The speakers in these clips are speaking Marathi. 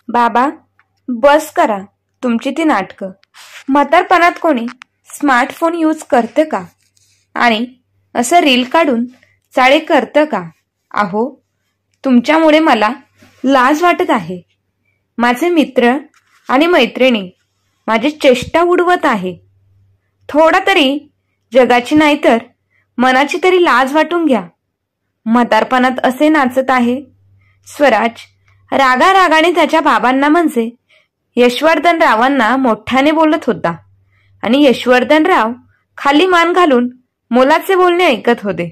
बाबा, बस करा तुमची ती नाटकं. म्हातारपणात कोणी स्मार्टफोन यूज करतं का? आणि असं रील काढून चाळे करतं का? अहो, तुमच्यामुळे मला लाज वाटत आहे. माझे मित्र आणि मैत्रिणी माझी चेष्टा उडवत आहे. थोडा तरी जगाची नाही तर मनाची तरी लाज वाटून घ्या. म्हातारपणात असे नाचत आहे. स्वराज रागारागाने त्याच्या बाबांना म्हणजे यशवर्धनरावांना मोठ्याने बोलत होता आणि यशवर्धनराव खाली मान घालून मुलाचे बोलणे ऐकत होते.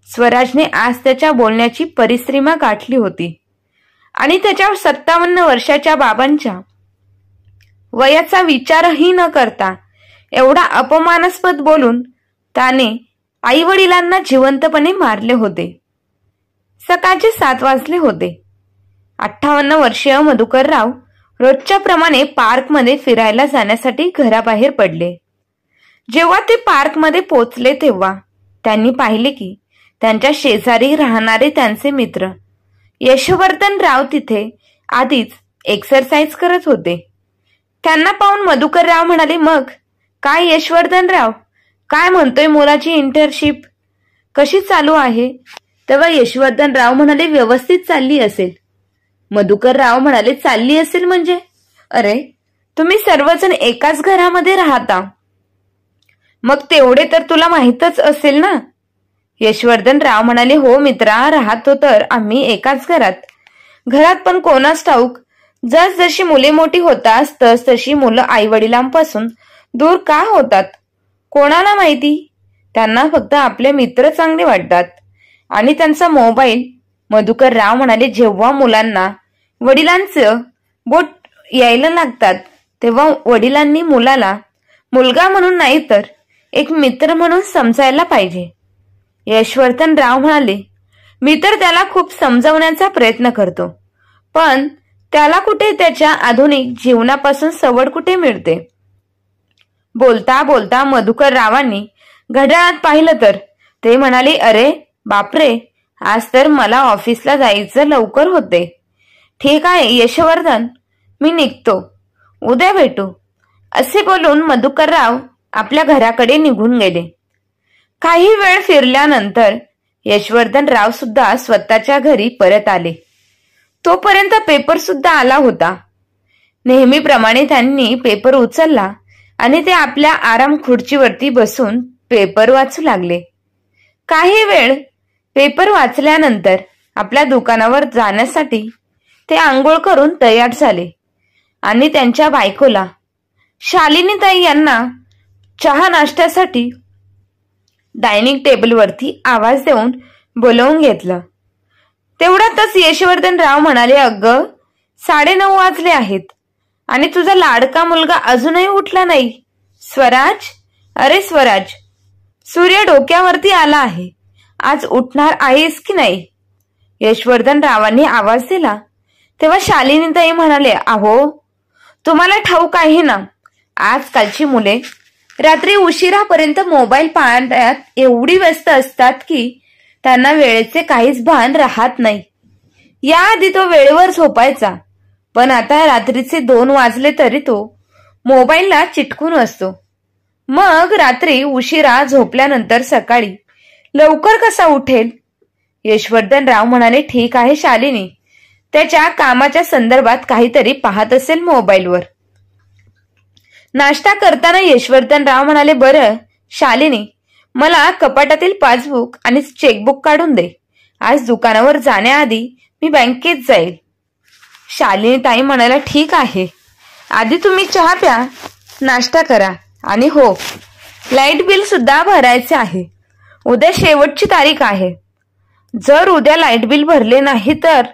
स्वराजने आज त्याच्या बोलण्याची परिसीमा गाठली होती आणि त्याच्या 57 वर्षाच्या बाबांच्या वयाचा विचारही न करता एवढा अपमानास्पद बोलून त्याने आई वडिलांना जिवंतपणे मारले होते. सकाळचे 7 वाजले होते. 58 वर्षीय मधुकरराव रोजच्या प्रमाणे पार्कमध्ये फिरायला जाण्यासाठी घराबाहेर पडले. जेव्हा ते पार्कमध्ये पोचले तेव्हा त्यांनी पाहिले की त्यांच्या शेजारी राहणारे त्यांचे मित्र यशवर्धनराव तिथे आधीच एक्सरसाइज करत होते. त्यांना पाहून मधुकरराव म्हणाले, मग काय यशवर्धनराव, काय म्हणतोय मुलाची इंटर्नशिप, कशी चालू आहे? तेव्हा यशवर्धनराव म्हणाले, व्यवस्थित चालली असेल. मधुकरराव म्हणाले, चालली असेल म्हणजे? अरे, तुम्ही सर्वजण एकाच घरामध्ये राहता, मग तेवढे तर तुला माहीतच असेल ना? यशवर्धनराव म्हणाले, हो मित्रा, राहतो तर आम्ही एकाच घरात पण कोणास ठाऊक जसजशी मुले मोठी होतात तसतशी मुलं आई वडिलांपासून दूर का होतात कोणाला माहिती. त्यांना फक्त आपले मित्र चांगले वाटतात आणि त्यांचा मोबाईल. मधुकरराव म्हणाले, जेव्हा मुलांना वडिलांचं बोट यायला लागतात तेव्हा वडिलांनी मुलाला मुलगा म्हणून नाही तर एक मित्र म्हणून समजायला पाहिजे. यशवर्धनराव म्हणाले, मी तर त्याला खूप समजवण्याचा प्रयत्न करतो, पण त्याला कुठे त्याच्या आधुनिक जीवनापासून सवड कुठे मिळते. बोलता बोलता मधुकररावांनी घड्याळात पाहिलं तर ते म्हणाले, अरे बापरे, आज तर मला ऑफिसला जायचं लवकर होते. ठीक आहे यशवर्धन, मी निघतो, उद्या भेटू. असे बोलून मधुकरराव आपल्या घराकडे निघून गेले. काही वेळ फिरल्यानंतर यशवर्धनराव सुद्धा स्वतःच्या घरी परत आले. तोपर्यंत पेपर सुद्धा आला होता. नेहमीप्रमाणे त्यांनी पेपर उचलला आणि ते आपल्या आराम खुर्चीवरती बसून पेपर वाचू लागले. काही वेळ पेपर वाचल्यानंतर आपल्या दुकानावर जाण्यासाठी ते आंघोळ करून तयार झाले आणि त्यांच्या बायकोला शालिनीताई यांना चहा नाश्त्यासाठी डायनिंग टेबलवरती आवाज देऊन बोलवून घेतलं. तेवढ्यातच यशवर्धनराव म्हणाले, अगं 9:30 वाजले आहेत आणि तुझा लाडका मुलगा अजूनही उठला नाही. स्वराज, अरे स्वराज, सूर्य डोक्यावरती आला आहे, आज उठणार आहेस की नाही? यशवर्धनरावांनी आवाज दिला तेव्हा शालिनीताई म्हणाले, अहो तुम्हाला ठाऊक आहे ना, आजकालची मुले रात्री उशिरापर्यंत मोबाईल पाहण्यात एवढी व्यस्त असतात की त्यांना वेळेचे काहीच भान राहत नाही. याआधी तो वेळेवर झोपायचा, पण आता रात्रीचे 2 वाजले तरी तो मोबाईलला चिटकून असतो. मग रात्री उशिरा झोपल्यानंतर सकाळी लवकर कसा उठेल? यशवर्धनराव म्हणाले, ठीक आहे शालिनी, त्याच्या कामाच्या संदर्भात काहीतरी पाहत असेल मोबाईलवर. नाश्ता करताना यशवर्धनराव म्हणाले, बरं शालिनी, मला कपाटातील पासबुक आणि चेकबुक काढून दे. आज दुकानावर जाण्याआधी मी बँकेत जाईल. शालिनीताई म्हणाल्या, ठीक आहे, आधी तुम्ही चहा प्या, नाश्ता करा आणि हो, लाईट बिल सुद्धा भरायचे आहे. उद्या शेवटची तारीख आहे. जर उद्या लाईट बिल भरले नाही तर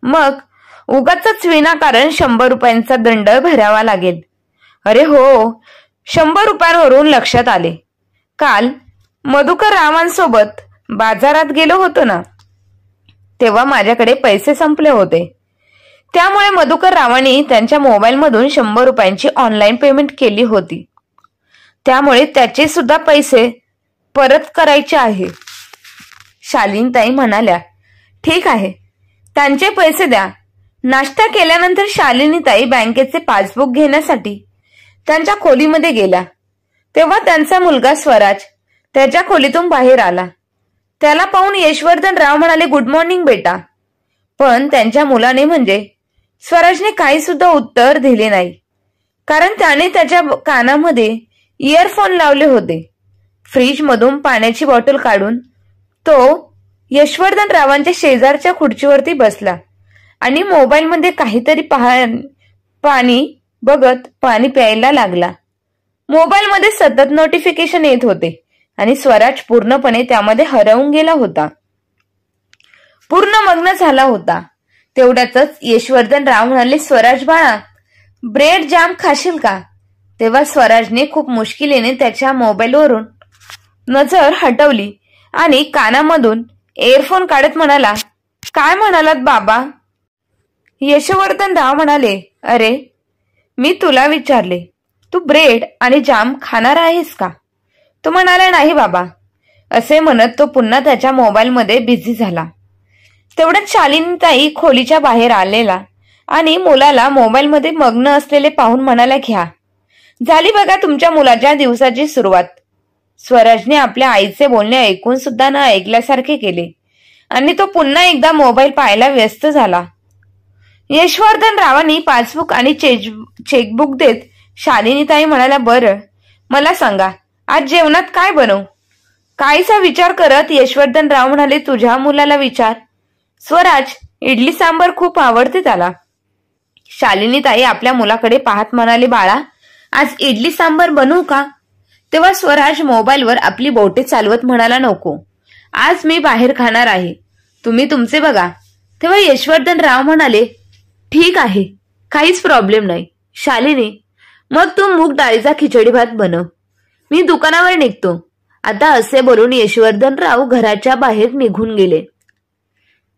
मग उगाचच विनाकारण 100 रुपयांचा दंड भरावा लागेल. अरे हो, 100 रुपयांवरून लक्षात आले, काल मधुकररावांसोबत बाजारात गेलो होतो ना, तेव्हा माझ्याकडे पैसे संपले होते. त्यामुळे मधुकररावांनी त्यांच्या मोबाईलमधून 100 रुपयांची ऑनलाईन पेमेंट केली होती. त्यामुळे त्याचे सुद्धा पैसे परत करायचे आहे. शालिनीताई म्हणाल्या, ठीक आहे, त्यांचे पैसे द्या, नाश्ता केल्यानंतर शालिनीताई बँकेचे पासबुक घेण्यासाठी त्यांच्या खोलीमध्ये गेल्या. तेव्हा त्यांचा मुलगा स्वराज त्याच्या खोलीतून बाहेर आला. त्याला पाहून यशवर्धनराव म्हणाले, गुड मॉर्निंग बेटा. पण त्यांच्या मुलाने म्हणजे स्वराजने काही सुद्धा उत्तर दिले नाही, कारण त्याने त्याच्या कानामध्ये इयरफोन लावले होते. फ्रीजमधून पाण्याची बॉटल काढून तो यशवर्धनरावांच्या शेजारच्या खुर्चीवरती बसला आणि मोबाईलमध्ये काहीतरी पाणी बघत पाणी प्यायला लागला. मोबाईलमध्ये सतत नोटिफिकेशन येत होते आणि स्वराज पूर्णपणे त्यामध्ये हरवून गेला होता, पूर्ण मग्न झाला होता. तेवढ्यातच यशवर्धनराव म्हणाले, स्वराज बाळा, ब्रेड जाम खाशील का? तेव्हा स्वराजने खूप मुश्किलीने त्याच्या मोबाईलवरून नजर हटवली आणि कानामधून इयरफोन काढत म्हणाला, काय म्हणालात बाबा? यशवर्धनराव म्हणाले, अरे मी तुला विचारले, तू ब्रेड आणि जाम खाणार आहेस का? तो म्हणाला, नाही बाबा. असे म्हणत तो पुन्हा त्याच्या मोबाईलमध्ये बिझी झाला. तेवढ्यात शालिनीताई खोलीच्या बाहेर आलेला आणि मुलाला मोबाईलमध्ये मग्न असलेले पाहून म्हणाला, घ्या, झाली बघा तुमच्या मुलाच्या दिवसाची सुरुवात. स्वराजने आपल्या आईचे बोलणे ऐकून सुद्धा न ऐकल्यासारखे केले आणि तो पुन्हा एकदा मोबाईल पाहायला व्यस्त झाला. यशवर्धनरावांनी पासबुक आणि चेकबुक देत शालिनीताई म्हणाल्या, बरं मला सांगा, आज जेवणात काय बनवू? काहीसा विचार करत यशवर्धनराव म्हणाले, तुझ्या मुलाला विचार. स्वराज इडली सांबर खूप आवडते त्याला. शालिनीताई आपल्या मुलाकडे पाहत म्हणाले, बाळा, आज इडली सांबर बनवू का? तेव्हा स्वराज मोबाईलवर आपली बोटे चालवत म्हणाला, नको, आज मी बाहेर खाणार आहे, तुम्ही तुमचे बघा. तेव्हा यशवर्धनराव म्हणाले, ठीक आहे, काहीच प्रॉब्लेम नाही. शालिनी, मग तू मूग डाळीचा खिचडी भात बनव, मी दुकानावर निघतो. आता असे बोलून यशवर्धनराव घराच्या बाहेर निघून गेले.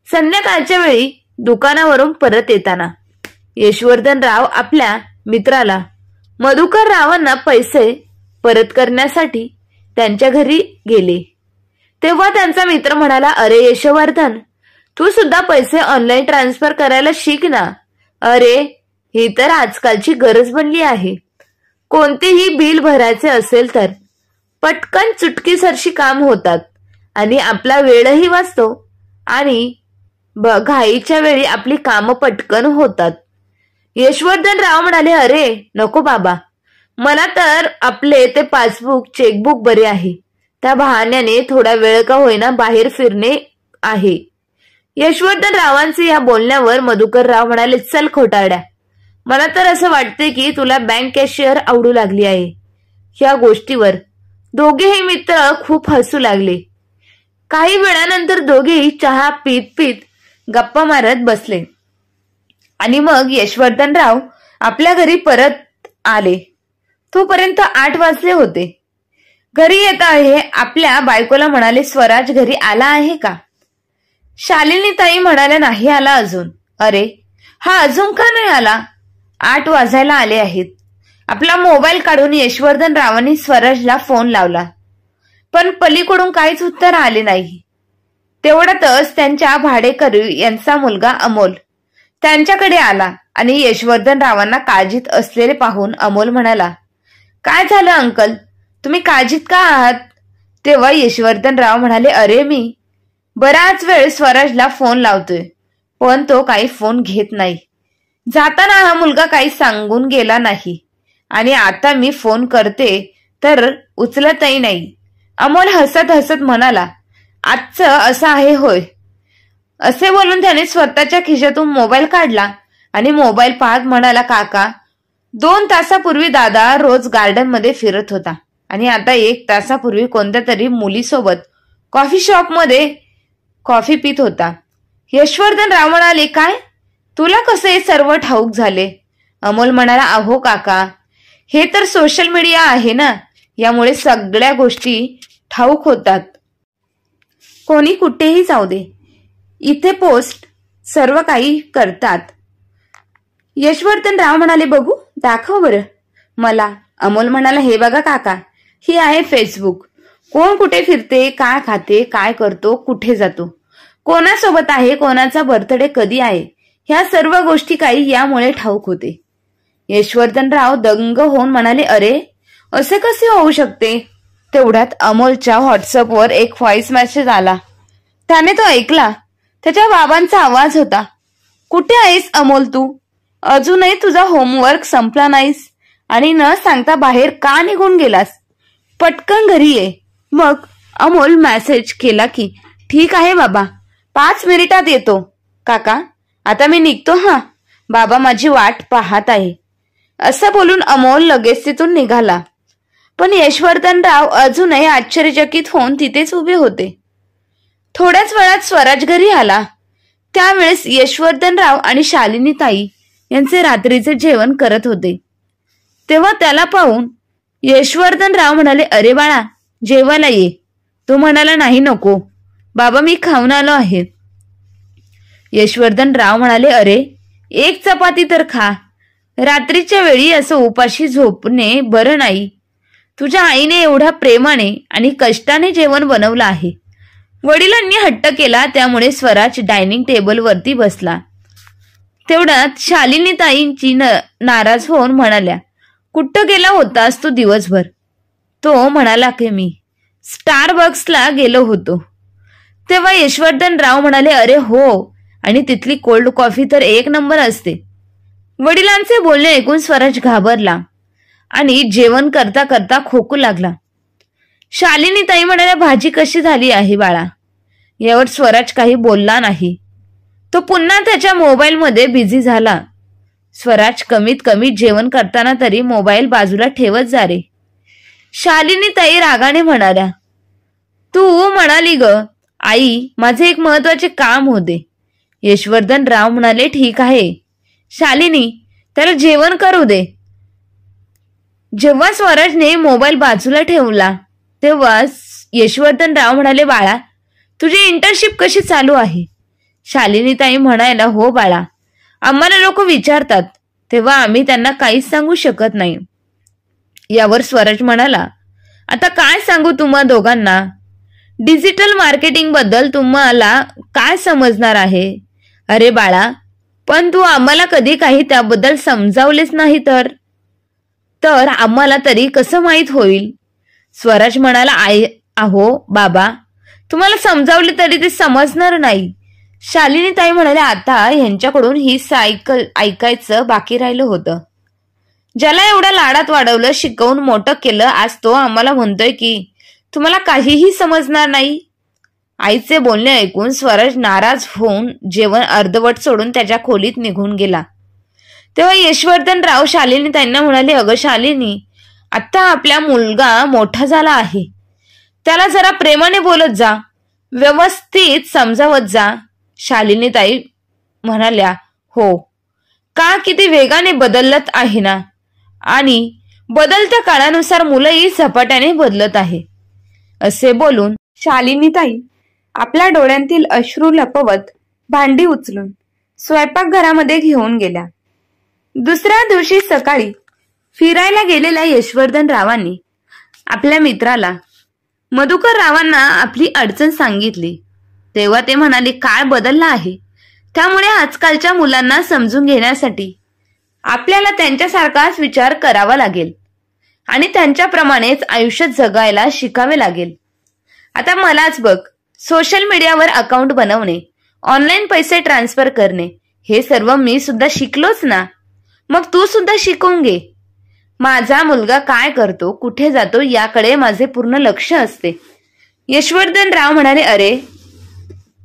संध्याकाळच्या वेळी दुकानावरून परत येताना यशवर्धनराव आपल्या मित्राला मधुकररावांना पैसे परत करण्यासाठी त्यांच्या घरी गेले. तेव्हा त्यांचा मित्र म्हणाला, अरे यशवर्धन, तू सुद्धा पैसे ऑनलाईन ट्रान्सफर करायला शिक ना. अरे ही तर आजकालची गरज बनली आहे. कोणतेही बिल भरायचे असेल तर पटकन चुटकीसरशी काम होतात आणि आपला वेळही वाचतो आणि घाईच्या वेळी आपली कामं पटकन होतात. यशवर्धनराव म्हणाले, अरे नको बाबा, मला तर आपले ते पासबुक चेकबुक बरे आहे. त्या बहाण्याने थोडा वेळ का होईना बाहेर फिरणे आहे. यशवर्धनरावांचे या बोलण्यावर मधुकरराव म्हणाले, चल खोटारड्या, मला तर असं वाटते की तुला बँक कॅशियर आवडू लागली आहे. या गोष्टीवर दोघेही मित्र खूप हसू लागले. काही वेळानंतर दोघेही चहा पीत पीत गप्पा मारत बसले आणि मग यशवर्धनराव आपल्या घरी परत आले. तोपर्यंत 8 वाजले होते. घरी येत आहे आपल्या बायकोला म्हणाले, स्वराज घरी आला आहे का? शालिनीताई म्हणाल्या, नाही आला अजून. अरे हा अजून का नाही आला? 8 वाजायला आले आहेत. आपला मोबाईल काढून यशवर्धनरावांनी स्वराजला फोन लावला, पण पलीकडून काहीच उत्तर आले नाही. तेवढ्यातच त्यांच्या भाडेकरू यांचा मुलगा अमोल त्यांच्याकडे आला आणि यशवर्धनरावांना काळजीत असलेले पाहून अमोल म्हणाला, काय झालं अंकल, तुम्ही काळजीत का आहात? तेव्हा यशवर्धनराव म्हणाले, अरे मी बराच वेळ स्वराजला फोन लावतोय, पण तो काही फोन घेत नाही. जाताना हा मुलगा काही सांगून गेला नाही आणि आता मी फोन करते तर उचलतही नाही. अमोल हसत हसत म्हणाला, आजचं असं आहे होय. असे बोलून त्याने स्वतःच्या खिशातून मोबाईल काढला आणि मोबाईल पाहत म्हणाला, काका, 2 तासापूर्वी दादा रोज गार्डन मध्ये फिरत होता आणि आता 1 तासापूर्वी कोणत्या तरी मुलीसोबत कॉफी शॉप मध्ये कॉफी पित होता. यशवर्धनराव म्हणाले, काय, तुला कसे हे सर्व ठाऊक झाले? अमोल म्हणाला, अहो काका, हे तर सोशल मीडिया आहे ना, यामुळे सगळ्या गोष्टी ठाऊक होतात. कोणी कुठेही जाऊ दे, इथे पोस्ट सर्व काही करतात. यशवर्धनराव म्हणाले, बघू, दाखव बरं मला. अमोल म्हणाला, हे बघा काका, ही आहे फेसबुक. कोण कुठे फिरते, काय खाते, काय करतो, कुठे जातो, कोणासोबत आहे, कोणाचा बर्थडे कधी आहे, ह्या सर्व गोष्टी काही यामुळे ठाऊक होते. यशवर्धनराव दंग होऊन म्हणाले, अरे असे कसे होऊ शकते? तेवढ्यात अमोलच्या व्हॉट्सअपवर एक व्हॉइस मेसेज आला. त्याने तो ऐकला. त्याच्या बाबांचा आवाज होता. कुठे आहेस अमोल तू? अजूनही तुझा होमवर्क संपला नाहीस आणि न सांगता बाहेर का निघून गेलास? पटकन घरी ये. मग अमोल मेसेज केला की ठीक आहे बाबा, 5 मिनिटात येतो. काका आता मी निघतो हा, बाबा माझी वाट पाहत आहे. असं बोलून अमोल लगेच तिथून निघाला. पण यशवर्धनराव अजूनही आश्चर्यचकित होऊन तिथेच उभे होते. थोड्याच वेळात स्वराज घरी आला. त्यावेळेस यशवर्धनराव आणि शालिनी ताई यांचे रात्रीचे जेवण करत होते. तेव्हा त्याला पाहून यशवर्धनराव म्हणाले, अरे बाळा जेवायला ये. तो म्हणाला, नाही नको बाबा, मी खाऊन आलो आहे. यशवर्धनराव म्हणाले, अरे एक चपाती तर खा. रात्रीच्या वेळी असं उपाशी झोपणे बरं नाही. तुझ्या आईने एवढ्या प्रेमाने आणि कष्टाने जेवण बनवलं आहे. वडिलांनी हट्ट केला, त्यामुळे स्वराज डायनिंग टेबलवरती बसला. तेवढ्यात शालिनी ताईंची नाराज होऊन म्हणाल्या, कुठं गेला होतास तू दिवसभर? तो म्हणाला की मी स्टारबक्सला गेलो होतो. तेव्हा यशवर्धनराव म्हणाले, अरे हो, आणि तिथली कोल्ड कॉफी तर 1 नंबर असते. वडिलांचे बोलणे ऐकून स्वराज घाबरला आणि जेवण करता करता खोकू लागला. शालिनी ताई म्हणाल्या, भाजी कशी झाली आहे बाळा? यावर स्वराज काही बोलला नाही. तो पुन्हा त्याच्या मोबाईलमध्ये बिझी झाला. स्वराज कमीत कमी जेवण करताना तरी मोबाईल बाजूला ठेवत जा रे. शालिनी ताई रागाने म्हणाल्या, तू म्हणाली ग आई, माझे एक महत्वाचे काम होते. यशवर्धनराव म्हणाले, ठीक आहे शालिनी, त्याला जेवण करू दे. जेव्हा स्वराजने मोबाईल बाजूला ठेवला तेव्हा यशवर्धनराव म्हणाले, बाळा तुझी इंटर्नशिप कशी चालू आहे? शालिनी ताई म्हणायला, हो बाळा, आम्हाला लोक विचारतात तेव्हा आम्ही त्यांना काहीच सांगू शकत नाही. यावर स्वराज म्हणाला, आता काय सांगू तुम्हा दोघांना? डिजिटल मार्केटिंग बद्दल तुम्हाला काय समजणार आहे? अरे बाळा, पण तू आम्हाला कधी काही त्याबद्दल समजावलेच नाही तर आम्हाला तरी कसं माहित होईल? स्वराज म्हणाला, अहो बाबा, तुम्हाला समजावले तरी ते समजणार नाही. शालिनी ताई म्हणाले, आता यांच्याकडून ही सायकल ऐकायचं बाकी राहिलं होतं. ज्याला एवढ्या लाडात वाढवलं, शिकवून मोठं केलं, आज तो आम्हाला म्हणतोय की तुम्हाला काहीही समजणार नाही. आईचे बोलणे ऐकून स्वराज नाराज होऊन जेवण अर्धवट सोडून त्याच्या खोलीत निघून गेला. तेव्हा यशवर्धनराव शालिनी ताईंना म्हणाले, अगं शालिनी, आता आपला मुलगा मोठा झाला आहे, त्याला जरा प्रेमाने बोलत जा, व्यवस्थित समजावत जा. शालिनी ताई म्हणाल्या, हो, का किती वेगाने बदलत आहे ना, आणि बदलत्या काळानुसार मुलंही झपाट्याने बदलत आहे. असे बोलून शालिनी ताई आपल्या डोळ्यांतील अश्रू लपवत भांडी उचलून स्वयंपाकघरामध्ये घेऊन गेल्या. दुसऱ्या दिवशी सकाळी फिरायला गेलेल्या यशवर्धनरावांनी आपल्या मित्राला मधुकररावांना आपली अडचण सांगितली. तेव्हा ते म्हणाले, काळ बदलला आहे, त्यामुळे आजकालच्या मुलांना समजून घेण्यासाठी आपल्याला त्यांच्यासारखाच विचार करावा लागेल आणि त्यांच्याप्रमाणेच आयुष्य जगायला शिकावे लागेल. आता मलाच बघ, सोशल मीडियावर अकाउंट बनवणे, ऑनलाईन पैसे ट्रान्सफर करणे, हे सर्व मी सुद्धा शिकलोच ना. मग तू सुद्धा शिकून घे. माझा मुलगा काय करतो, कुठे जातो, याकडे माझे पूर्ण लक्ष असते. यशवर्धनराव म्हणाले, अरे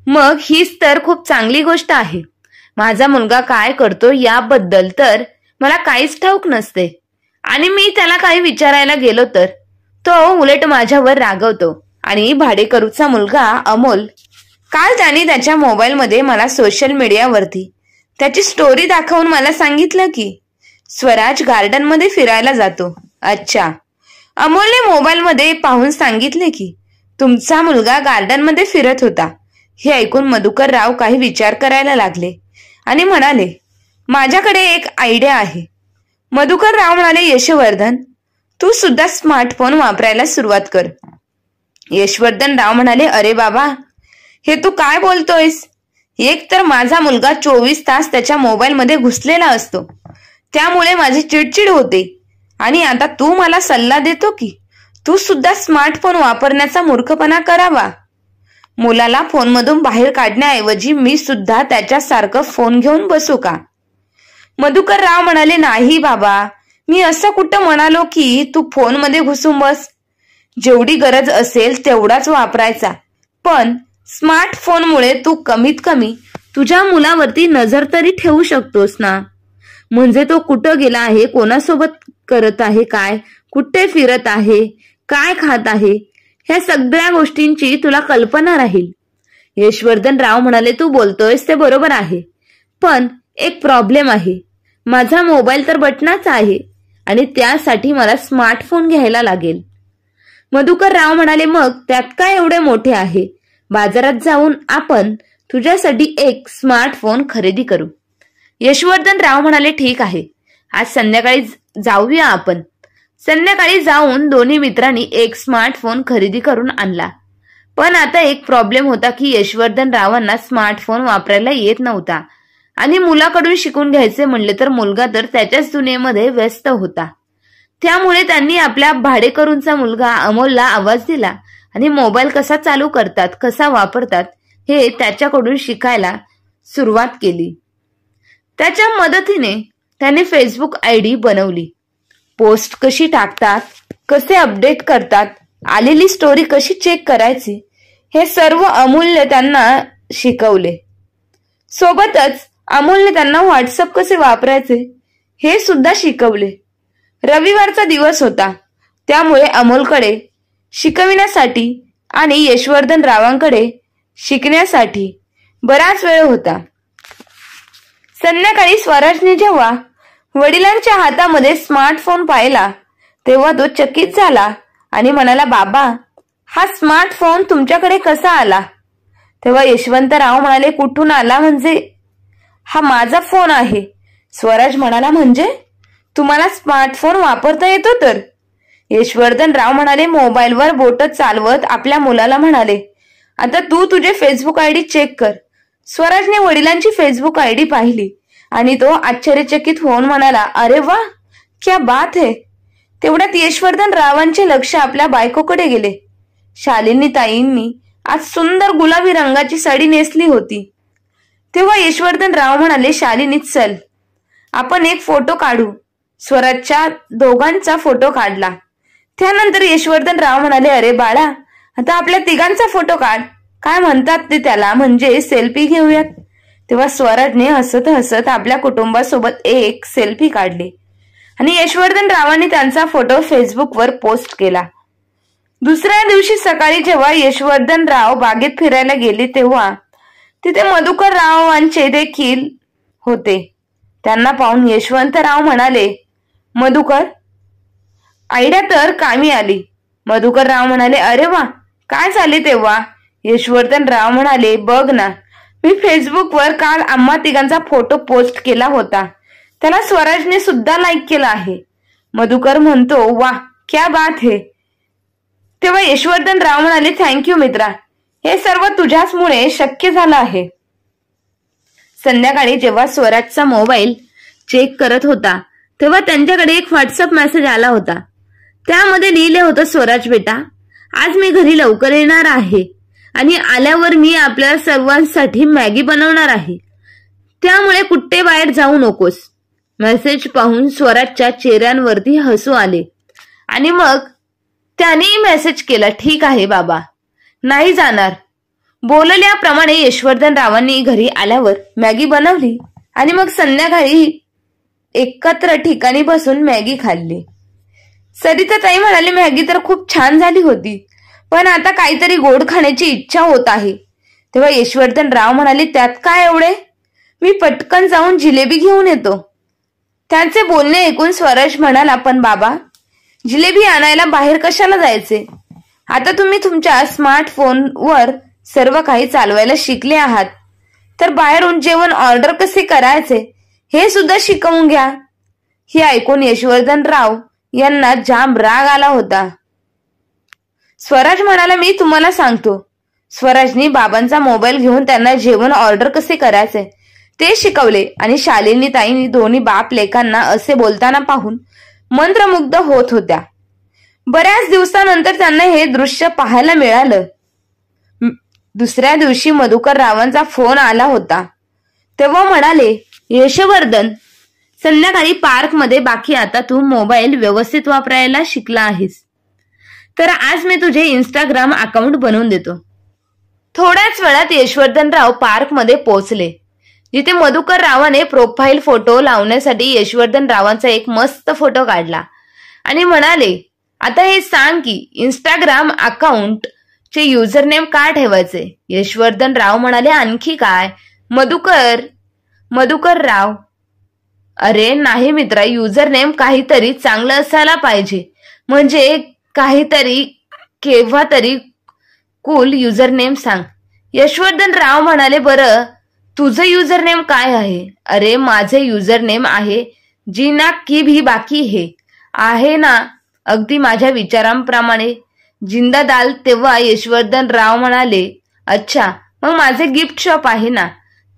मग हीच तर खूप चांगली गोष्ट आहे. माझा मुलगा काय करतो याबद्दल तर मला काहीच ठाऊक नसते, आणि मी त्याला काही विचारायला गेलो तर तो उलट माझ्यावर रागवतो. आणि भाडेकरूचा मुलगा अमोल, काल त्याने त्याच्या मोबाईलमध्ये मला सोशल मीडियावरती त्याची स्टोरी दाखवून मला सांगितलं की स्वराज गार्डन मध्ये फिरायला जातो. अच्छा, अमोलने मोबाईलमध्ये पाहून सांगितले की तुमचा मुलगा गार्डन मध्ये फिरत होता. हे ऐकून मधुकरराव काही विचार करायला लागले आणि म्हणाले, माझ्याकडे एक आयडिया आहे. मधुकरराव म्हणाले, यशवर्धन, तू सुद्धा स्मार्टफोन वापरायला सुरुवात कर. यशवर्धनराव म्हणाले, अरे बाबा, हे तू काय बोलतोयस? एक तर माझा मुलगा 24 तास त्याच्या मोबाईलमध्ये घुसलेला असतो, त्यामुळे माझी चिडचिड होते. आणि आता तू मला सल्ला देतो की तू सुद्धा स्मार्टफोन वापरण्याचा मूर्खपणा करावा. मुलाला फोनमधून बाहेर काढण्याऐवजी मी सुद्धा त्याच्यासारखं फोन घेऊन बसू का? मधुकर राव म्हणाले, नाही बाबा, मी असं कुठं म्हणालो की तू फोनमध्ये घुसून बस. जेवढी गरज असेल तेवढाच वापरायचा, पण स्मार्टफोनमुळे तू कमीत कमी तुझ्या मुलावरती नजर तरी ठेवू शकतोस ना. म्हणजे तो कुठं गेला आहे, कोणासोबत करत आहे काय, कुठे फिरत आहे, काय खात आहे, ह्या सगळ्या गोष्टींची तुला कल्पना राहील. यशवर्धन राव म्हणाले, तू बोलतोयस ते बरोबर आहे, पण एक प्रॉब्लेम आहे. माझा मोबाईल तर बटनाचा आहे आणि त्यासाठी मला स्मार्टफोन घ्यायला लागेल. मधुकर राव म्हणाले, मग त्यात काय एवढे मोठे आहे, बाजारात जाऊन आपण तुझ्यासाठी एक स्मार्टफोन खरेदी करू. यशवर्धन राव म्हणाले, ठीक आहे, आज संध्याकाळी जाऊया आपण. संध्याकाळी जाऊन दोन्ही मित्रांनी एक स्मार्टफोन खरेदी करून आणला. पण आता एक प्रॉब्लेम होता की यशवर्धन रावांना स्मार्टफोन वापरायला येत नव्हता आणि मुलाकडून शिकून घ्यायचे म्हणले तर मुलगा तर त्याच्याच दुनियेमध्ये व्यस्त होता. त्यामुळे त्यांनी आपल्या भाडेकरूंचा मुलगा अमोलला आवाज दिला आणि मोबाईल कसा चालू करतात, कसा वापरतात हे त्याच्याकडून शिकायला सुरुवात केली. त्याच्या मदतीने त्याने फेसबुक आयडी बनवली. पोस्ट कशी टाकतात, कसे अपडेट करतात, आलेली स्टोरी कशी चेक करायची, हे सर्व अमोलने त्यांना शिकवले. सोबतच अमोलने त्यांना व्हॉट्सअप कसे वापरायचे हे सुद्धा शिकवले. रविवारचा दिवस होता, त्यामुळे अमोलकडे शिकविण्यासाठी आणि यशवर्धन रावांकडे शिकण्यासाठी बराच वेळ होता. संध्याकाळी स्वराजने जेव्हा वडिलांच्या हातामध्ये स्मार्टफोन पाहिला तेव्हा तो चकित झाला आणि म्हणाला, बाबा, हा स्मार्टफोन तुमच्याकडे कसा आला? तेव्हा यशवंतराव म्हणाले, कुठून आला म्हणजे? हा माझा फोन आहे. स्वराज म्हणाला, म्हणजे तुम्हाला स्मार्टफोन वापरता येतो तर? यशवर्धन राव म्हणाले, मोबाईलवर बोट चालवत आपल्या मुलाला म्हणाले, आता तू तुझे फेसबुक आयडी चेक कर. स्वराजने वडिलांची फेसबुक आयडी पाहिली आणि तो आश्चर्यचकित होऊन म्हणाला, अरे वा, क्या बात है. तेवढ्यात यशवर्धन रावांचे लक्ष आपल्या बायकोकडे गेले. शालिनी ताईंनी आज सुंदर गुलाबी रंगाची साडी नेसली होती. तेव्हा यशवर्धन राव म्हणाले, शालिनी, चल आपण एक फोटो काढू. स्वराजच्या दोघांचा फोटो काढला. त्यानंतर यशवर्धन राव म्हणाले, अरे बाळा, आता आपल्या तिघांचा फोटो काढ. काय म्हणतात ते त्याला, म्हणजे सेल्फी घेऊयात. तेव्हा स्वराजने हसत हसत आपल्या कुटुंबासोबत एक सेल्फी काढली आणि यशवर्धन रावांनी त्यांचा फोटो फेसबुकवर पोस्ट केला. दुसऱ्या दिवशी सकाळी जेव्हा यशवर्धन राव बागेत फिरायला गेले तेव्हा तिथे मधुकर रावांचे देखील होते. त्यांना पाहून यशवंतराव म्हणाले, मधुकर, आयडिया तर कामी आली. मधुकर राव म्हणाले, अरे वा, काय झाले तेव्हा? यशवर्धन राव म्हणाले, बघ ना, मी फेसबुकवर काल आम्हा तिघांचा फोटो पोस्ट केला होता. त्याला स्वराजने सुद्धा लाईक केला आहे. मधुकर म्हणतो, वा, क्या बात है. तेव्हा यशवर्धन राव म्हणाले, थँक्यू मित्रा, हे सर्व तुझ्याचमुळे शक्य झालं आहे. संध्याकाळी जेव्हा स्वराजचा मोबाईल चेक करत होता तेव्हा त्यांच्याकडे एक व्हॉट्सअप मेसेज आला होता. त्यामध्ये लिहिले होतं, स्वराज बेटा, आज मी घरी लवकर येणार आहे आणि आल्यावर मी आपल्या सर्वांसाठी मॅगी बनवणार आहे, त्यामुळे कुठे बाहेर जाऊ नकोस. मेसेज पाहून स्वराजच्या चेहऱ्यांवरती हसू आले आणि मग त्याने मेसेज केला, ठीक आहे बाबा, नाही जाणार. बोलल्याप्रमाणे यशवर्धन रावांनी घरी आल्यावर मॅगी बनवली आणि मग संध्याकाळी एकत्र ठिकाणी बसून मॅगी खाल्ली. सरिता ताई म्हणाली, मॅगी तर खूप छान झाली होती, पण आता काहीतरी गोड खाण्याची इच्छा होत आहे. तेव्हा यशवर्धन राव म्हणाले, त्यात काय एवढे, मी पटकन जाऊन जिलेबी घेऊन येतो. त्यांचे बोलणे ऐकून स्वराज म्हणाला, पण बाबा, जिलेबी आणायला बाहेर कशाला जायचे? आता तुम्ही तुमच्या स्मार्टफोनवर सर्व काही चालवायला शिकले आहात, तर बाहेरून जेवण ऑर्डर कसे करायचे हे सुद्धा शिकवून घ्या. हे ऐकून यशवर्धन राव यांना जाम राग आला होता. स्वराज म्हणाला, मी तुम्हाला सांगतो, स्वराजनी बाबांचा मोबाईल घेऊन त्यांना जेवण ऑर्डर कसे करायचे ते शिकवले आणि शालिनी ताईंनी दोन्ही बाप लेकांना असे बोलताना पाहून मंत्रमुग्ध होत होत्या. बऱ्याच दिवसानंतर त्यांना हे दृश्य पाहायला मिळालं. दुसऱ्या दिवशी मधुकर रावांचा फोन आला होता. तेव्हा म्हणाले, यशवर्धन, संध्याकाळी पार्क मध्ये बाकी आता तू मोबाईल व्यवस्थित वापरायला शिकला आहेस तर आज मी तुझे इंस्टाग्राम अकाउंट बनवून देतो. थोड्याच वेळात यशवर्धनराव पार्क मध्ये पोहोचले, जिथे मधुकर रावाने प्रोफाईल फोटो लावण्यासाठी यशवर्धनरावांचा एक मस्त फोटो काढला आणि म्हणाले, आता हे सांग की इंस्टाग्राम अकाउंट चे युजर नेम काय ठेवायचे. यशवर्धनराव म्हणाले, आणखी काय. मधुकर राव, अरे नाही मित्रा, युजर नेम काहीतरी चांगलं असायला पाहिजे, म्हणजे काहीतरी केव्हा तरी कूल युजर नेम सांग. यशवर्धनराव म्हणाले, बरं तुझं युजर नेम काय आहे. अरे माझे युजर नेम आहे जीना की भी बाकी हे आहे ना, अगदी माझ्या विचारांप्रमाणे. जिंदा दाल. तेव्हा यशवर्धनराव म्हणाले, अच्छा, मग माझे गिफ्ट शॉप आहे ना,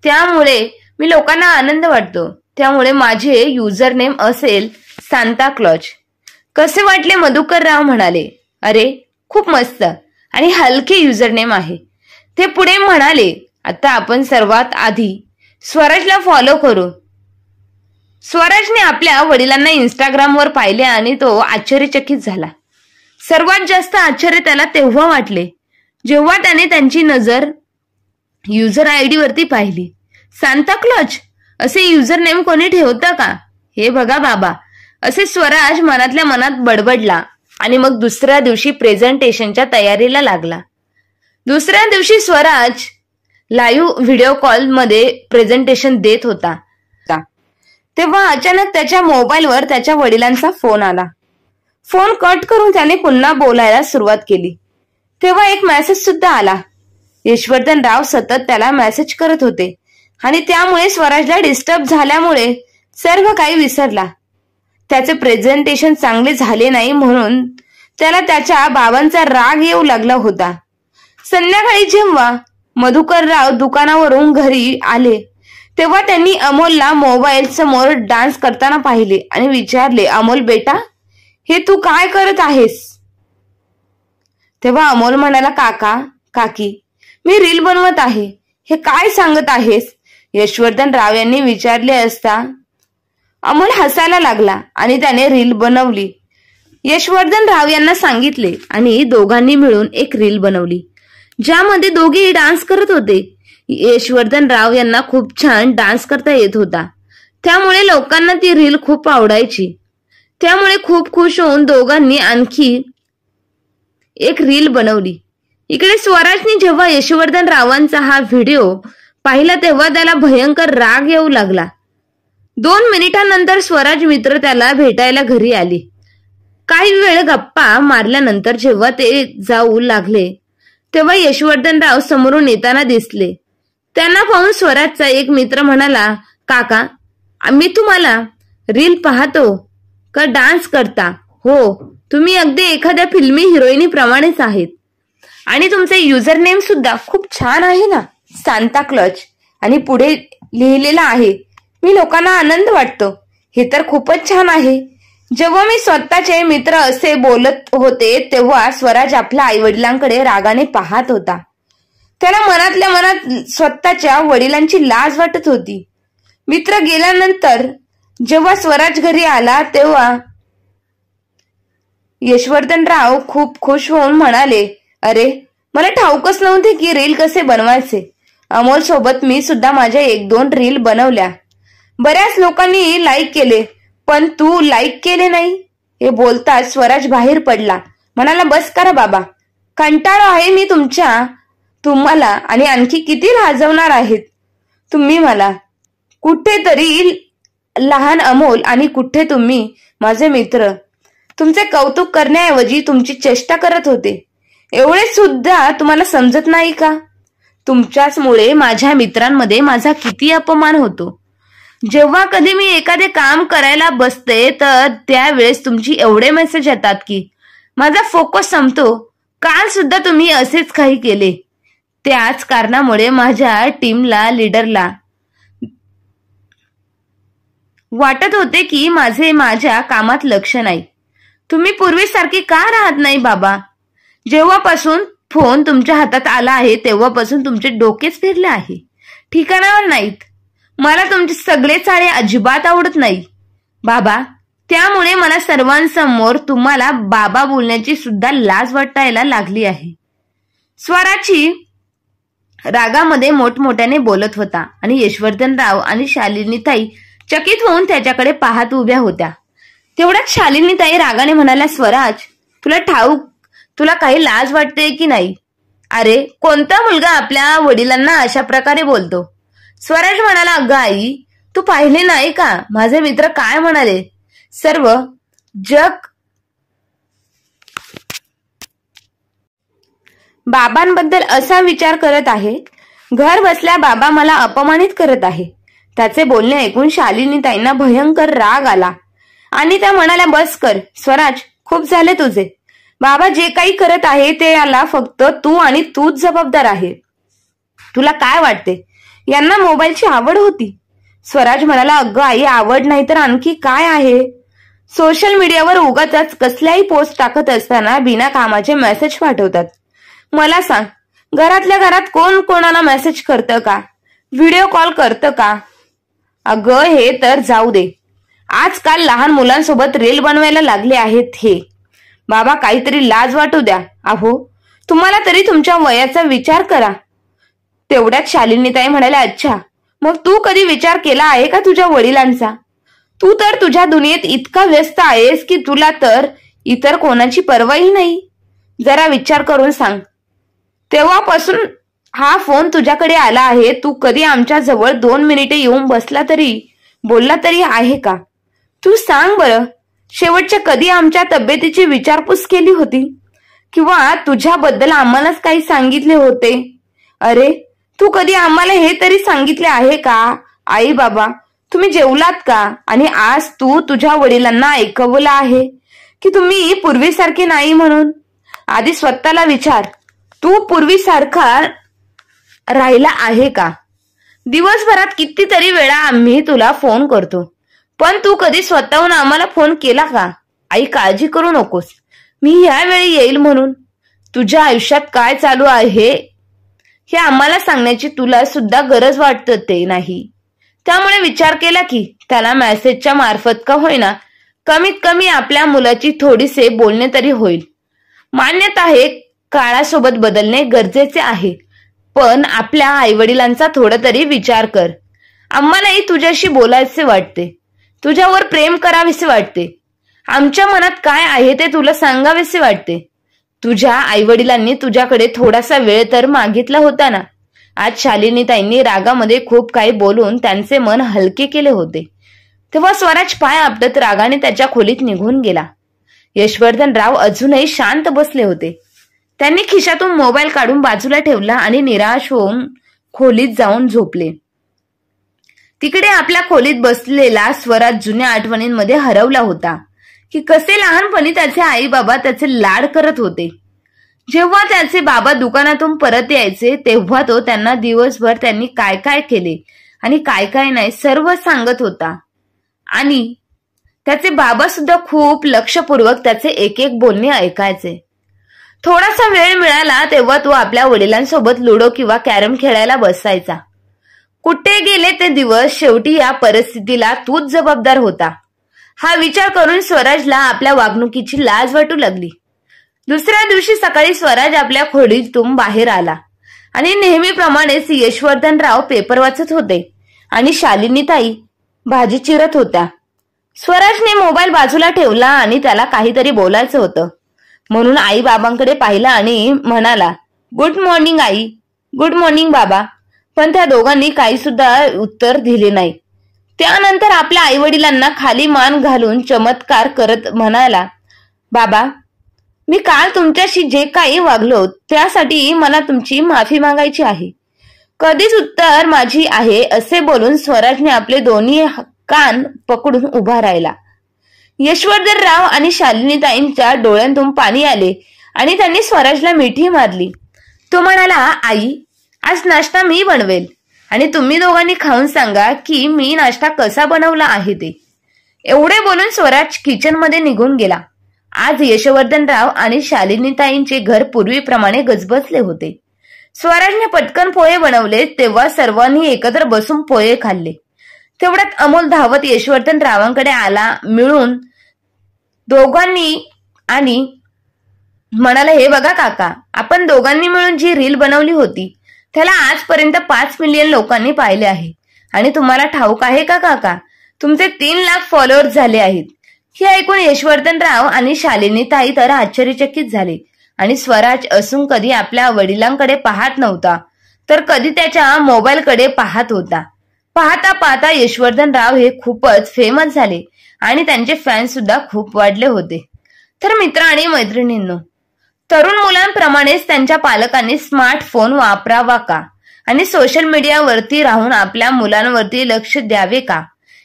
त्यामुळे मी लोकांना आनंद वाटतो, त्यामुळे माझे युजर नेम असेल सांता क्लॉज. कसे वाटले. मधुकरराव म्हणाले, अरे खूप मस्त आणि हलके युजर नेम आहे. ते पुढे म्हणाले, आता आपण सर्वात आधी स्वराजला फॉलो करू. स्वराजने आपल्या वडिलांना इंस्टाग्रामवर पाहिले आणि तो आश्चर्यचकित झाला. सर्वात जास्त आश्चर्य त्याला तेव्हा वाटले जेव्हा त्याने त्यांची नजर युजर आयडी वरती पाहिली. सांता क्लॉज असे युजर नेम कोणी ठेवतं का. हे बघा बाबा, असे स्वराज मनातल्या मनात बडबडला आणि मग दुसऱ्या दिवशी प्रेझेंटेशनच्या तयारीला लागला. दुसऱ्या दिवशी स्वराज लाईव्ह व्हिडिओ कॉल मध्ये प्रेझेंटेशन देत होता. तेव्हा अचानक त्याच्या मोबाईलवर त्याच्या वडिलांचा फोन आला. फोन कट करून त्याने पुन्हा बोलायला सुरुवात केली. तेव्हा एक मेसेज सुद्धा आला. यशवर्धनराव सतत त्याला मेसेज करत होते आणि त्यामुळे स्वराजला डिस्टर्ब झाल्यामुळे सर्व काही विसरला. त्याचे प्रेझेंटेशन चांगले झाले नाही म्हणून त्याला त्याच्या बाबांचा राग येऊ लागला होता. संध्याकाळी जेव्हा मधुकरराव दुकानावरून घरी आले तेव्हा त्यांनी अमोलला मोबाईल समोर डान्स करताना पाहिले आणि विचारले, अमोल बेटा, हे तू काय करत आहेस. तेव्हा अमोल म्हणाला, काका काकी, मी रील बनवत आहे. हे काय सांगत आहेस. यशवर्धनराव यांनी विचारले असता अमोल हसायला लागला आणि त्याने रील बनवली. यशवर्धनराव यांना सांगितले आणि दोघांनी मिळून एक रील बनवली ज्यामध्ये दोघेही डान्स करत होते. यशवर्धनराव यांना खूप छान डान्स करता येत होता, त्यामुळे लोकांना ती रील खूप आवडायची. त्यामुळे खूप खुश होऊन दोघांनी आणखी एक रील बनवली. इकडे स्वराजने जेव्हा यशवर्धनरावांचा हा व्हिडिओ पाहिला तेव्हा त्याला भयंकर राग येऊ लागला. 2 मिनिटांनंतर स्वराज मित्र त्याला भेटायला घरी आले. काही वेळ गप्पा मारल्यानंतर जेव्हा ते जाऊ लागले तेव्हा यशवर्धनराव समोरून येताना दिसले. त्यांना पाहून स्वराजचा एक मित्र म्हणाला, काका, आम्ही तुम्हाला रील पाहतो का डान्स करता. हो, तुम्ही अगदी एखाद्या फिल्मी हिरोईनी प्रमाणेच आहेत आणि तुमचे युजर नेम सुद्धा खूप छान आहे ना, सांता क्लॉज. आणि पुढे लिहिलेला आहे, मी लोकांना आनंद वाटतो. हे तर खूपच छान आहे. जेव्हा मी स्वतःचे मित्र असे बोलत होते तेव्हा स्वराज आपल्या आईवडिलांकडे रागाने पाहत होता. त्याला मनातल्या मनात स्वतःच्या वडिलांची लाज वाटत होती. मित्र गेल्यानंतर जेव्हा स्वराज घरी आला तेव्हा यशवर्धनराव खूप खुश होऊन म्हणाले, अरे मला ठाऊकच नव्हते की रील कसे बनवायचे. अमोल सोबत मी सुद्धा माझ्या 1-2 रील बनवल्या. बऱ्याच लोकांनी लाईक केले, पण तू लाईक केले नाही. हे बोलताच स्वराज बाहेर पडला. म्हणाला, बस करा बाबा, कंटाळो आहे मी तुम्हाला आणि आणखी किती लाजवणार आहेत तुम्ही मला. कुठेतरी लहान अमोल आणि कुठे तुम्ही माझे मित्र. तुमचे कौतुक करण्याऐवजी तुमची चेष्टा करत होते. एवढे सुद्धा तुम्हाला समजत नाही का. तुमच्याचमुळे माझ्या मित्रांमध्ये माझा किती अपमान होतो. जेव्हा कधी मी एखादे काम करायला बसते तर त्यावेळेस तुमची एवढे मेसेज येतात की माझा फोकस संपतो. काल सुद्धा तुम्ही असेच काही केले. त्याच कारणामुळे माझ्या टीमला लीडरला वाटत होते की माझ्या कामात लक्ष नाही. तुम्ही पूर्वीसारखी का राहत नाही बाबा? जेव्हापासून फोन तुमच्या हातात आला आहे तेव्हापासून तुमचे डोकेच फिरले आहे, ठिकाणावर नाहीत. मला तुमचे सगळे चाळे अजिबात आवडत नाही बाबा. त्यामुळे मला सर्वांसमोर तुम्हाला बाबा बोलण्याची सुद्धा लाज वाटायला लागली आहे. स्वराची रागामध्ये मोठमोठ्याने बोलत होता आणि यशवर्धनराव आणि शालिनीताई चकित होऊन त्याच्याकडे पाहत उभ्या होत्या. तेवढ्यात शालिनीताई रागाने म्हणाल्या, स्वराज, तुला ठाऊक, तुला काही लाज वाटते की नाही? अरे, कोणता मुलगा आपल्या वडिलांना अशा प्रकारे बोलतो? स्वराज म्हणाला, अगं आई, तू पाहिले नाही का माझे मित्र काय म्हणाले? सर्व जग बाबांबद्दल असा विचार करत आहे. घर बसल्या बाबा मला अपमानित करत आहे. त्याचे बोलणे ऐकून शालिनीताईंना भयंकर राग आला आणि त्या म्हणाल्या, बस कर स्वराज, खूप झाले तुझे. बाबा जे काही करत आहे ते याला फक्त तू आणि तूच जबाबदार आहे. तुला काय वाटते, यांना मोबाईलची आवड होती? स्वराज म्हणाला, अगं आई, आवड नाही तर आणखी काय आहे? सोशल मीडियावर उगाच कसल्याही पोस्ट टाकत असताना बिना कामाचे मेसेज पाठवतात. मला सांग, घरातल्या घरात कोण कोणाला मेसेज करतं का? व्हिडिओ कॉल करतं का? अगं हे तर जाऊ दे, आजकाल लहान मुलांसोबत रील बनवायला लागले आहेत हे. बाबा, काहीतरी लाज वाटू द्या. अहो, तुम्हाला तरी तुमच्या वयाचा विचार करा. तेवढ्यात शालिनीताई म्हणाल्या, अच्छा, मग तू कधी विचार केला आहे का तुझ्या वडिलांचा? तू तर तुझ्या दुनियेत इतका व्यस्त आहेस की तुला तर इतर कोणाची पर्वाही नाही. जरा विचार करून सांग, तेव्हापासून हा फोन तुझ्याकडे आला आहे, तू कधी आमच्या जवळ 2 मिनिटे येऊन बसला तरी, बोलला तरी आहे का? तू सांग बरं, शेवटच्या कधी आमच्या तब्येतीची विचारपूस केली होती? किंवा तुझ्याबद्दल आम्हालाच काही सांगितले होते? अरे, तू कधी आम्हाला हे तरी सांगितले आहे का? आई बाबा, तुम्ही जेवलात का? आणि आज तू तुझ्या वडिलांना ऐकवलं आहे की तुम्ही पूर्वीसारखे नाही म्हणून? आधी स्वतःला विचार, तू पूर्वीसारखा राहिला आहे का? दिवसभरात कितीतरी वेळा आम्ही तुला फोन करतो, पण तू कधी स्वतःहून आम्हाला फोन केला का? आई, काळजी करू नकोस, मी यावेळी येईल म्हणून. तुझ्या आयुष्यात काय चालू आहे हे आम्हाला सांगण्याची तुला सुद्धा गरज वाटत नाही. त्यामुळे विचार केला की त्याला मेसेजच्या मार्फत का होईना कमीत कमी आपल्या मुलाची थोडीसे बोलणे तरी होईल. मान्यता आहे, काळासोबत बदलणे गरजेचे आहे, पण आपल्या आईवडिलांचा थोडा तरी विचार कर. आम्हालाही तुझ्याशी बोलायचे वाटते, तुझ्यावर प्रेम करावेसे वाटते, आमच्या मनात काय आहे ते तुला सांगावेसे वाटते. तुझ्या आईवडिलांनी तुझ्याकडे थोडासा वेळ तर मागितला होता ना. आज शालिनीताईंनी रागामध्ये खूप काही बोलून त्यांचे मन हलके केले होते. तेव्हा स्वराज पाय आपटत रागाने त्याच्या खोलीत निघून गेला. यशवर्धनराव अजूनही शांत बसले होते. त्यांनी खिशातून मोबाईल काढून बाजूला ठेवला आणि निराश होऊन खोलीत जाऊन झोपले. तिकडे आपल्या खोलीत बसलेला स्वराज जुन्या आठवणींमध्ये हरवला होता की कसे लहानपणी त्याचे आई बाबा त्याचे लाड करत होते. जेव्हा त्याचे बाबा दुकानातून परत यायचे तेव्हा तो त्यांना दिवसभर त्यांनी काय काय केले आणि काय काय नाही सर्व सांगत होता. आणि त्याचे बाबा सुद्धा खूप लक्षपूर्वक त्याचे एक एक बोलणे ऐकायचे. थोडासा वेळ मिळाला तेव्हा तो आपल्या वडिलांसोबत लुडो किंवा कॅरम खेळायला बसायचा. कुठे गेले ते दिवस? शेवटी या परिस्थितीला तूच जबाबदार होता. हा विचार करून स्वराजला आपल्या वागणुकीची लाज वाटू लागली. दुसऱ्या दिवशी सकाळी स्वराज आपल्या खोलीतून बाहेर आला आणि नेहमीप्रमाणेच यशवर्धनराव पेपर वाचत होते आणि शालिनीताई भाजी चिरत होत्या. स्वराजने मोबाईल बाजूला ठेवला आणि त्याला काहीतरी बोलायचं होतं म्हणून आई बाबांकडे पाहिला आणि म्हणाला, good morning I. Good morning बाबा. पण त्या दोघांनी काही सुद्धा उत्तर दिले नाही. त्यानंतर आपल्या आई वडिलांना खाली मान घालून चमत्कार करत म्हणाला, बाबा, मी काल तुमच्याशी जे काही वागलो त्यासाठी मला तुमची माफी मागायची आहे. कधीच उत्तर माझी आहे असे बोलून स्वराजने आपले दोन्ही कान पकडून उभा राहिला. यशवर्धनराव आणि शालिनीताईंच्या डोळ्यांतून पाणी आले आणि त्यांनी स्वराजला मिठी मारली. तो म्हणाला, आई, आज नाश्ता मी बनवेल आणि तुम्ही दोघांनी खाऊन सांगा की मी नाश्ता कसा बनवला आहे ते. एवढे बोलून स्वराज किचनमध्ये निघून गेला. आज यशवर्धनराव आणि शालिनीताईंचे घर पूर्वीप्रमाणे गजबजले होते. स्वराजने पटकन पोहे बनवले तेव्हा सर्वांनी एकत्र बसून पोहे खाल्ले. तेवढ्यात अमोल धावत यशवर्धनरावांकडे आला मिळून दोघांनी आणि म्हणाला, हे बघा काका, आपण दोघांनी मिळून जी रील बनवली होती त्याला आजपर्यंत 5 मिलियन लोकांनी पाहिले आहे. आणि तुम्हाला ठाऊक आहे का काका, तुमचे 3 लाख फॉलोअर्स झाले आहेत. हे ऐकून यशवर्धनराव आणि शालिनीताई तर आश्चर्यचकित झाले. आणि स्वराज असून कधी आपल्या वडिलांकडे पाहत नव्हता तर कधी त्याच्या मोबाईलकडे पाहत होता. पाहता पाहता यशवर्धनराव हे खूपच फेमस झाले आणि त्यांचे फॅन सुद्धा खूप वाढले होते. तर मित्र आणि मैत्रिणींनो, तरुण मुलांप्रमाणेच त्यांच्या पालकांनी स्मार्टफोन वापरावा का आणि सोशल मीडियावरती राहून आपल्या मुलांवरती लक्ष द्यावे का,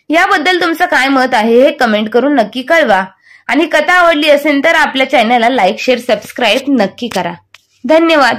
याबद्दल तुमचं काय मत आहे हे कमेंट करून नक्की कळवा. आणि कथा आवडली असेल तर आपल्या चॅनलला लाईक, शेअर, सबस्क्राईब नक्की करा. धन्यवाद.